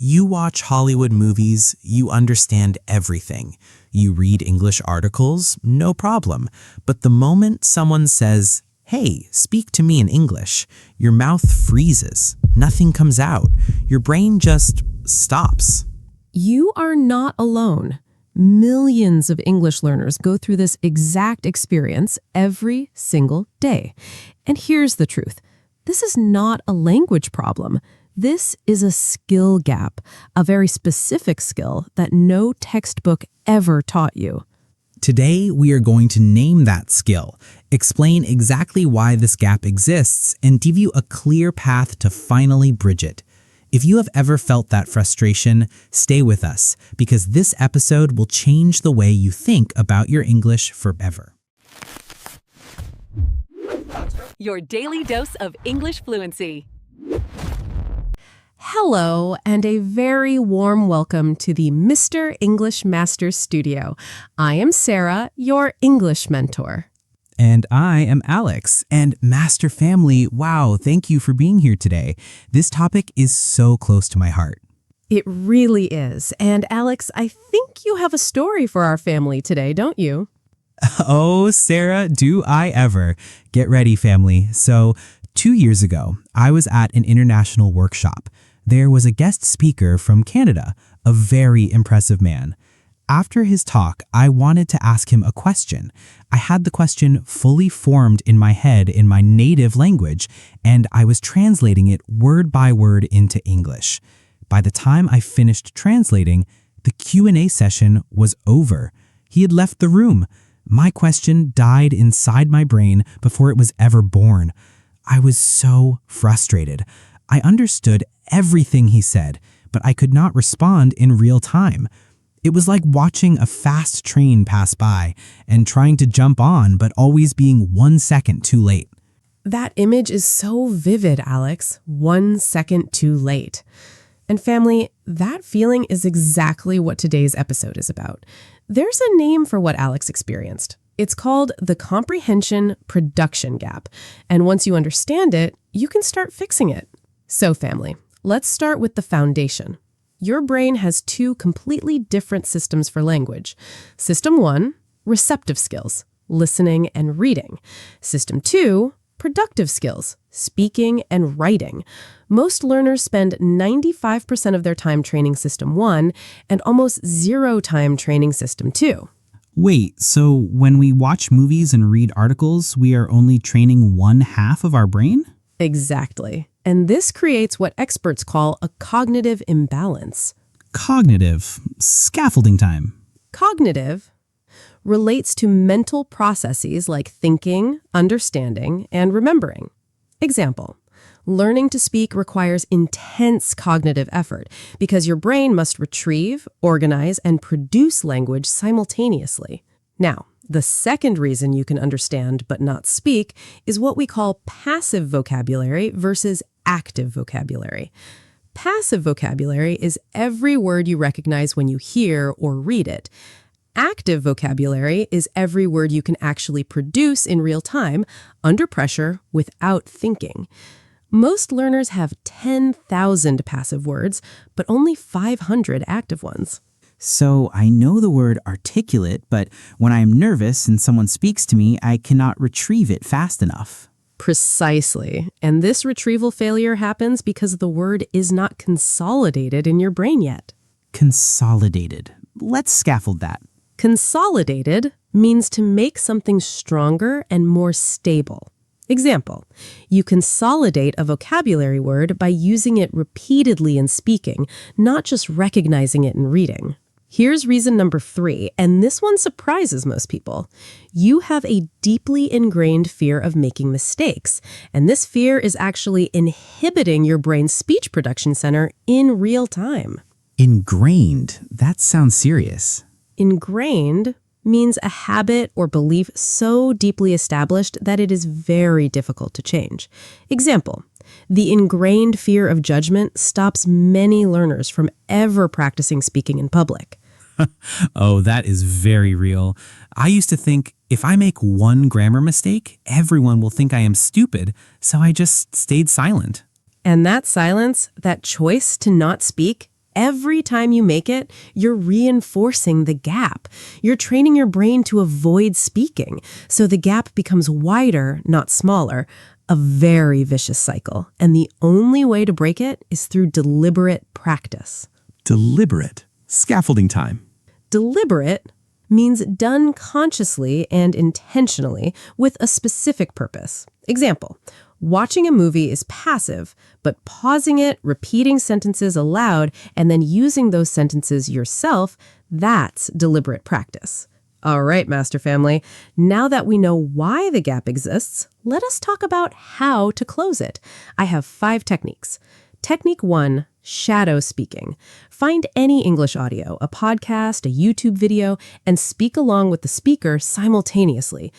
You watch Hollywood movies, you understand everything. You read English articles, no problem. But the moment someone says, "Hey, speak to me in English," your mouth freezes. Nothing comes out. Your brain just stops. You are not alone. Millions of English learners go through this exact experience every single day. And here's the truth. This is not a language problem. This is a skill gap, a very specific skill that no textbook ever taught you. Today, we are going to name that skill, explain exactly why this gap exists, and give you a clear path to finally bridge it. If you have ever felt that frustration, stay with us, because this episode will change the way you think about your English forever. Your daily dose of English fluency. Hello, and a very warm welcome to the Mr. English Master Studio. I am Sarah, your English mentor. And I am Alex. And Master Family, wow, thank you for being here today. This topic is so close to my heart. It really is. And Alex, I think you have a story for our family today, don't you? Oh, Sarah, do I ever. Get ready, family. So, 2 years ago, I was at an international workshop. There was a guest speaker from Canada, a very impressive man. After his talk, I wanted to ask him a question. I had the question fully formed in my head in my native language, and I was translating it word by word into English. By the time I finished translating, the Q&A session was over. He had left the room. My question died inside my brain before it was ever born. I was so frustrated. I understood everything he said, but I could not respond in real time. It was like watching a fast train pass by and trying to jump on, but always being 1 second too late. That image is so vivid, Alex. 1 second too late. And family, that feeling is exactly what today's episode is about. There's a name for what Alex experienced. It's called the Comprehension-Production Gap. And once you understand it, you can start fixing it. So family, let's start with the foundation. Your brain has two completely different systems for language. System 1, receptive skills, listening and reading. System 2, productive skills, speaking and writing. Most learners spend 95% of their time training System 1 and almost 0 time training System 2. Wait, so when we watch movies and read articles, we are only training one half of our brain? Exactly. And this creates what experts call a cognitive imbalance. Cognitive. Scaffolding time. Cognitive relates to mental processes like thinking, understanding, and remembering. Example, learning to speak requires intense cognitive effort because your brain must retrieve, organize, and produce language simultaneously. Now, the second reason you can understand but not speak is what we call passive vocabulary versus active vocabulary. Passive vocabulary is every word you recognize when you hear or read it. Active vocabulary is every word you can actually produce in real time, under pressure, without thinking. Most learners have 10,000 passive words, but only 500 active ones. So I know the word articulate, but when I am nervous and someone speaks to me, I cannot retrieve it fast enough. Precisely. And this retrieval failure happens because the word is not consolidated in your brain yet. Consolidated. Let's scaffold that. Consolidated means to make something stronger and more stable. Example, you consolidate a vocabulary word by using it repeatedly in speaking, not just recognizing it in reading. Here's reason number 3, and this one surprises most people. You have a deeply ingrained fear of making mistakes, and this fear is actually inhibiting your brain's speech production center in real time. Ingrained? That sounds serious. Ingrained means a habit or belief so deeply established that it is very difficult to change. Example, the ingrained fear of judgment stops many learners from ever practicing speaking in public. Oh, that is very real. I used to think if I make one grammar mistake, everyone will think I am stupid, so I just stayed silent. And that silence, that choice to not speak, Every time you make it, you're reinforcing the gap. You're training your brain to avoid speaking, so the gap becomes wider, not smaller. A very vicious cycle, and the only way to break it is through deliberate practice. Deliberate. Scaffolding time. Deliberate means done consciously and intentionally with a specific purpose. Example, watching a movie is passive, but pausing it, repeating sentences aloud, and then using those sentences yourself, that's deliberate practice. All right, Master Family, now that we know why the gap exists, let us talk about how to close it. I have 5 techniques. Technique 1, shadow speaking. Find any English audio, a podcast, a YouTube video, and speak along with the speaker simultaneously.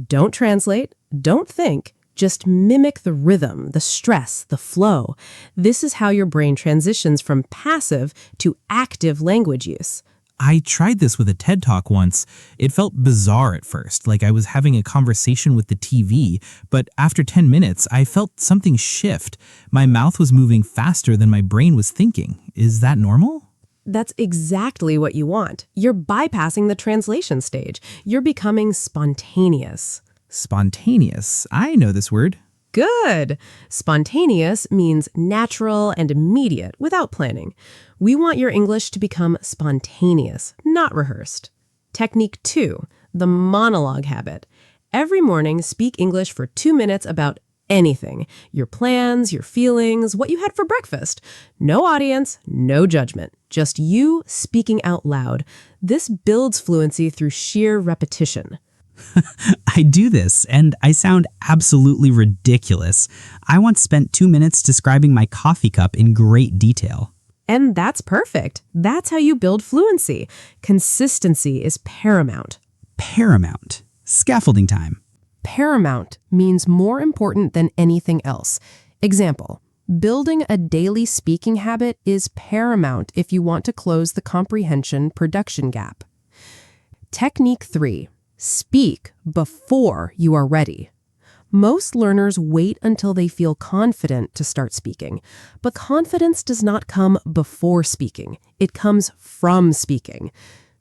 Don't translate, don't think, just mimic the rhythm, the stress, the flow. This is how your brain transitions from passive to active language use. I tried this with a TED Talk once. It felt bizarre at first, like I was having a conversation with the TV, but after 10 minutes, I felt something shift. My mouth was moving faster than my brain was thinking. Is that normal? That's exactly what you want. You're bypassing the translation stage. You're becoming spontaneous. Spontaneous. I know this word. Good! Spontaneous means natural and immediate, without planning. We want your English to become spontaneous, not rehearsed. Technique 2, the monologue habit. Every morning, speak English for 2 minutes about anything. Your plans, your feelings, what you had for breakfast. No audience, no judgment. Just you speaking out loud. This builds fluency through sheer repetition. I do this, and I sound absolutely ridiculous. I once spent 2 minutes describing my coffee cup in great detail. And that's perfect. That's how you build fluency. Consistency is paramount. Paramount. Scaffolding time. Paramount means more important than anything else. Example, building a daily speaking habit is paramount if you want to close the comprehension-production gap. Technique 3. Speak before you are ready. Most learners wait until they feel confident to start speaking, but confidence does not come before speaking. It comes from speaking.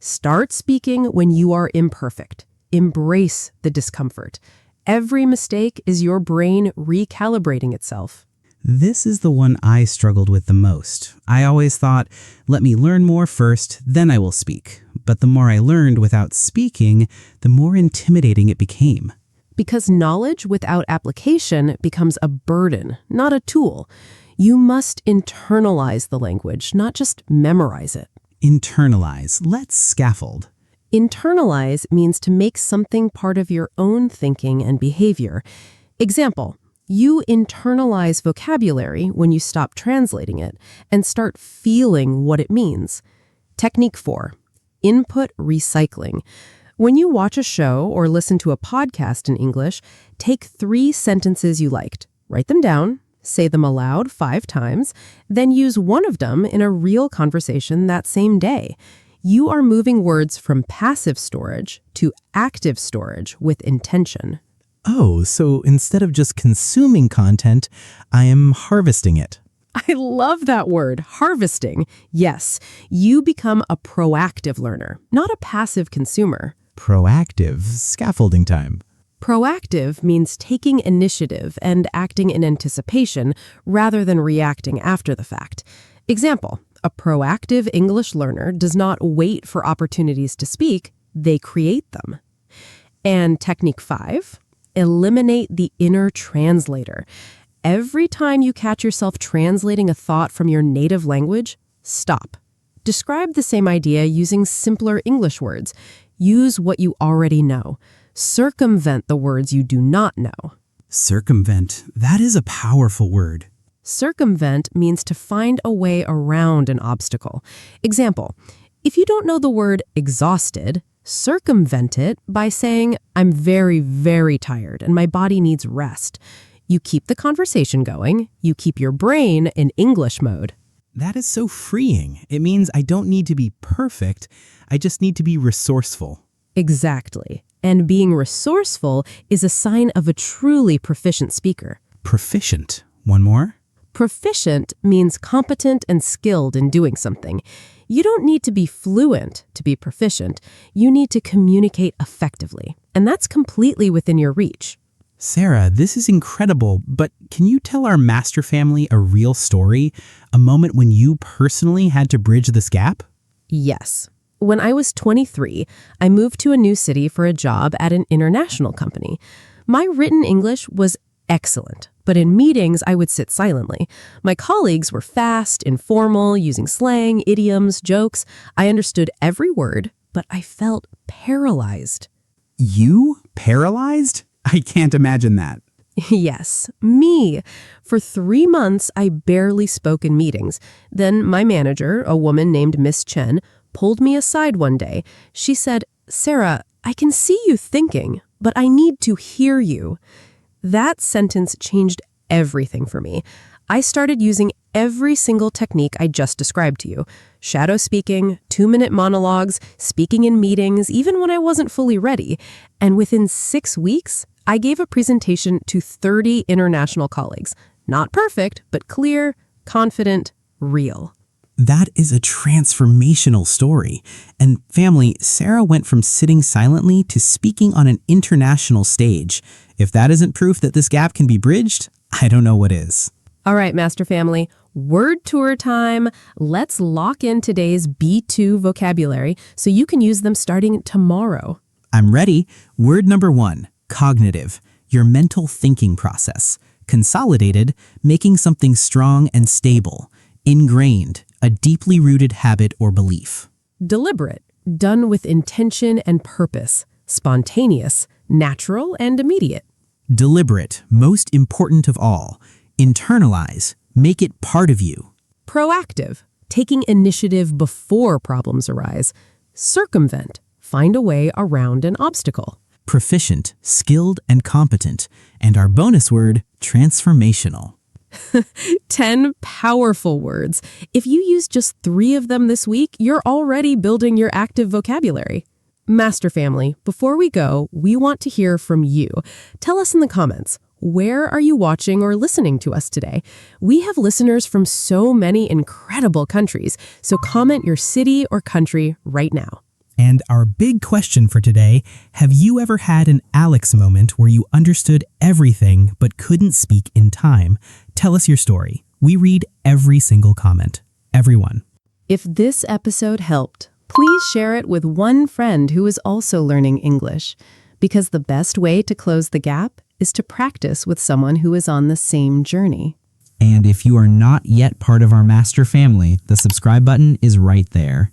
Start speaking when you are imperfect. Embrace the discomfort. Every mistake is your brain recalibrating itself. This is the one I struggled with the most. I always thought, let me learn more first, then I will speak. But the more I learned without speaking, the more intimidating it became. Because knowledge without application becomes a burden, not a tool. You must internalize the language, not just memorize it. Internalize. Let's scaffold. Internalize means to make something part of your own thinking and behavior. Example, you internalize vocabulary when you stop translating it and start feeling what it means. Technique 4, input recycling. When you watch a show or listen to a podcast in English, take 3 sentences you liked, write them down, say them aloud 5 times, then use one of them in a real conversation that same day. You are moving words from passive storage to active storage with intention. Oh, so instead of just consuming content, I am harvesting it. I love that word, harvesting. Yes, you become a proactive learner, not a passive consumer. Proactive. Scaffolding time. Proactive means taking initiative and acting in anticipation rather than reacting after the fact. Example, a proactive English learner does not wait for opportunities to speak, they create them. And technique 5, eliminate the inner translator. Every time you catch yourself translating a thought from your native language, stop. Describe the same idea using simpler English words. Use what you already know. Circumvent the words you do not know. Circumvent. That is a powerful word. Circumvent means to find a way around an obstacle. Example, if you don't know the word exhausted, circumvent it by saying, I'm very, very tired and my body needs rest. You keep the conversation going. You keep your brain in English mode. That is so freeing. It means I don't need to be perfect. I just need to be resourceful. Exactly. And being resourceful is a sign of a truly proficient speaker. Proficient. One more? Proficient means competent and skilled in doing something. You don't need to be fluent to be proficient. You need to communicate effectively, and that's completely within your reach. Sarah, this is incredible, but can you tell our master family a real story? A moment when you personally had to bridge this gap? Yes. When I was 23, I moved to a new city for a job at an international company. My written English was excellent, but in meetings I would sit silently. My colleagues were fast, informal, using slang, idioms, jokes. I understood every word, but I felt paralyzed. You? Paralyzed? I can't imagine that. Yes, me. For 3 months, I barely spoke in meetings. Then my manager, a woman named Miss Chen, pulled me aside one day. She said, "Sarah, I can see you thinking, but I need to hear you." That sentence changed everything for me. I started using every single technique I just described to you. Shadow speaking, 2-minute monologues, speaking in meetings, even when I wasn't fully ready. And within 6 weeks, I gave a presentation to 30 international colleagues. Not perfect, but clear, confident, real. That is a transformational story. And family, Sarah went from sitting silently to speaking on an international stage. If that isn't proof that this gap can be bridged, I don't know what is. All right, Master Family, word tour time. Let's lock in today's B2 vocabulary so you can use them starting tomorrow. I'm ready. Word number 1, cognitive, your mental thinking process. Consolidated, making something strong and stable. Ingrained, a deeply rooted habit or belief. Deliberate, done with intention and purpose. Spontaneous, natural and immediate. Deliberate, most important of all. Internalize, make it part of you. Proactive, taking initiative before problems arise. Circumvent, find a way around an obstacle. Proficient, skilled, and competent. And our bonus word, transformational. 10 powerful words. If you use just 3 of them this week, you're already building your active vocabulary. Master Family, before we go, we want to hear from you. Tell us in the comments, where are you watching or listening to us today? We have listeners from so many incredible countries, so comment your city or country right now. And our big question for today, have you ever had an Alex moment where you understood everything but couldn't speak in time? Tell us your story. We read every single comment. Everyone. If this episode helped, please share it with one friend who is also learning English, because the best way to close the gap is to practice with someone who is on the same journey. And if you are not yet part of our master family, the subscribe button is right there.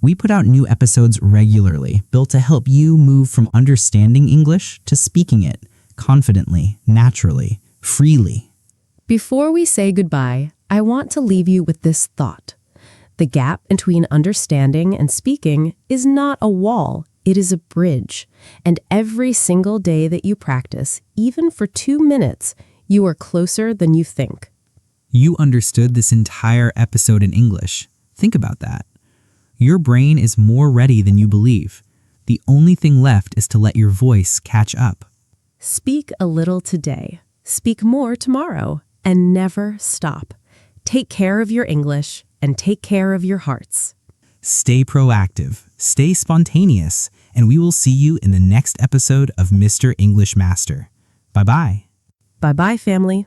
We put out new episodes regularly, built to help you move from understanding English to speaking it confidently, naturally, freely. Before we say goodbye, I want to leave you with this thought. The gap between understanding and speaking is not a wall, it is a bridge. And every single day that you practice, even for 2 minutes, you are closer than you think. You understood this entire episode in English. Think about that. Your brain is more ready than you believe. The only thing left is to let your voice catch up. Speak a little today, speak more tomorrow, and never stop. Take care of your English and take care of your hearts. Stay proactive, stay spontaneous, and we will see you in the next episode of Mr. English Master. Bye-bye. Bye-bye, family.